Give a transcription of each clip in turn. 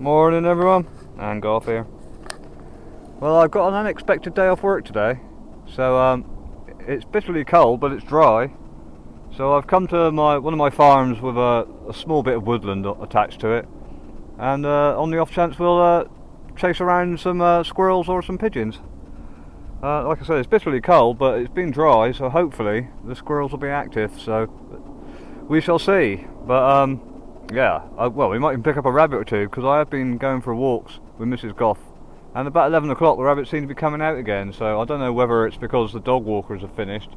Morning everyone, and Golf here. Well, I've got an unexpected day off work today, so it's bitterly cold but it's dry. So I've come to one of my farms with a small bit of woodland attached to it, and on the off chance we'll chase around some squirrels or some pigeons. Like I said, it's bitterly cold but it's been dry, so hopefully the squirrels will be active, so we shall see. But yeah, well, we might even pick up a rabbit or two, because I have been going for walks with Mrs. Goff, and about 11 o'clock the rabbits seem to be coming out again, so I don't know whether it's because the dog walkers have finished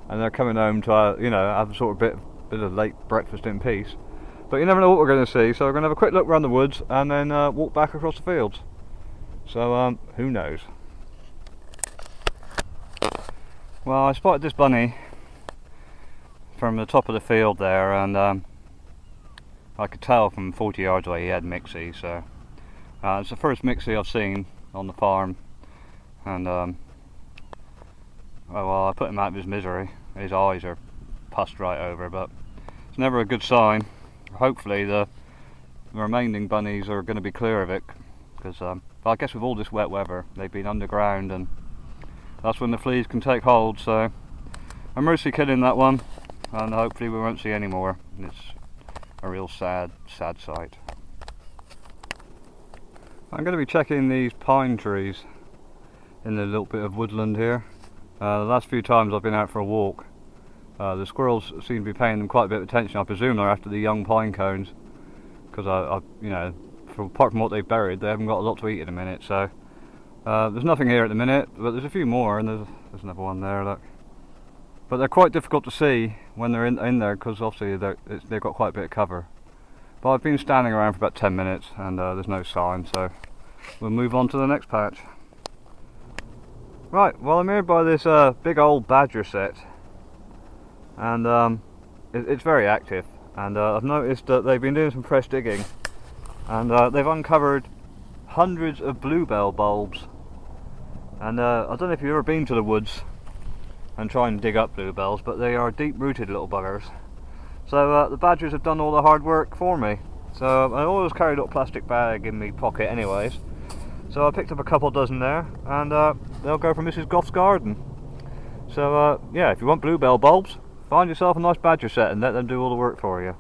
and they're coming home to you know, have a sort of bit of late breakfast in peace. But you never know what we're going to see, so we're going to have a quick look around the woods and then walk back across the fields. So who knows. Well, I spotted this bunny from the top of the field there, and I could tell from 40 yards away he had mixie, so it's the first mixie I've seen on the farm, and well, I put him out of his misery. His eyes are pussed right over, but it's never a good sign. Hopefully the remaining bunnies are going to be clear of it, because well, I guess with all this wet weather they've been underground and that's when the fleas can take hold, so I'm mostly killing that one, and hopefully we won't see any more. It's a real sad sight. I'm going to be checking these pine trees in the little bit of woodland here. The last few times I've been out for a walk, the squirrels seem to be paying them quite a bit of attention. I presume they're after the young pine cones, because you know, apart from what they've buried, they haven't got a lot to eat in a minute. So there's nothing here at the minute, but there's a few more, and there's another one there, look. But they're quite difficult to see when they're in there, because obviously they've got quite a bit of cover. But I've been standing around for about 10 minutes and there's no sign, so we'll move on to the next patch. Right, well, I'm here by this big old badger set, and it's very active, and I've noticed that they've been doing some fresh digging, and they've uncovered hundreds of bluebell bulbs. And I don't know if you've ever been to the woods and try and dig up bluebells, but they are deep-rooted little buggers. So the badgers have done all the hard work for me. So I always carried a plastic bag in my pocket anyways. So I picked up a couple dozen there, and they'll go for Mrs. Goff's garden. So yeah, if you want bluebell bulbs, find yourself a nice badger set and let them do all the work for you.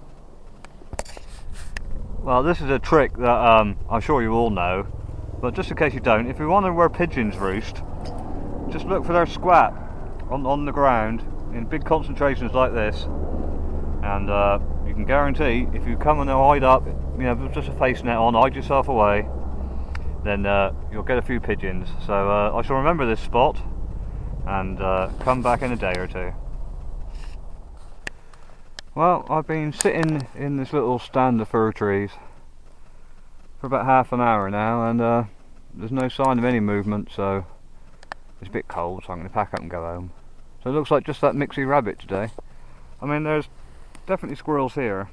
Well, this is a trick that I'm sure you all know, but just in case you don't, if you wonder where pigeons roost, just look for their squat on the ground in big concentrations like this, and you can guarantee if you come and hide up, you know, with just a face net on, hide yourself away, then you'll get a few pigeons. So I shall remember this spot and come back in a day or two. Well, I've been sitting in this little stand of fir trees for about half an hour now, and there's no sign of any movement, so it's a bit cold, so I'm going to pack up and go home. So it looks like just that mixie rabbit today. I mean, there's definitely squirrels here.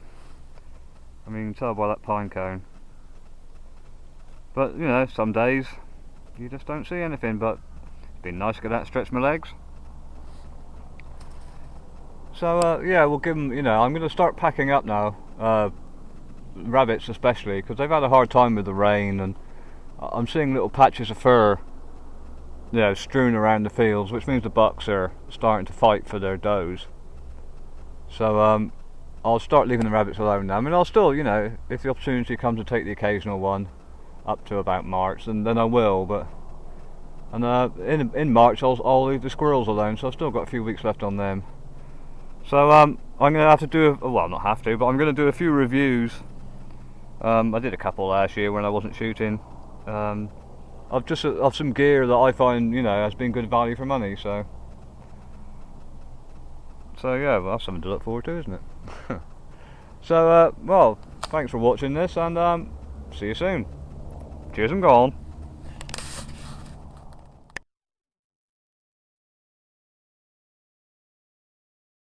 I mean, you can tell by that pine cone. But, you know, some days you just don't see anything, but it's been nice to get out and stretch my legs. So, yeah, we'll give them, you know, I'm going to start packing up now, rabbits especially, because they've had a hard time with the rain, and I'm seeing little patches of fur, you know, strewn around the fields, which means the bucks are starting to fight for their does. So I'll start leaving the rabbits alone now. I mean, I'll still, you know, if the opportunity comes to take the occasional one up to about March, then I will. But in March I'll leave the squirrels alone, so I've still got a few weeks left on them. So I'm going to have to do, well, not have to, but I'm going to do a few reviews. I did a couple last year when I wasn't shooting. Of some gear that I find, you know, has been good value for money. So yeah, well, that's something to look forward to, isn't it? So well, thanks for watching this, and see you soon. Cheers and gone.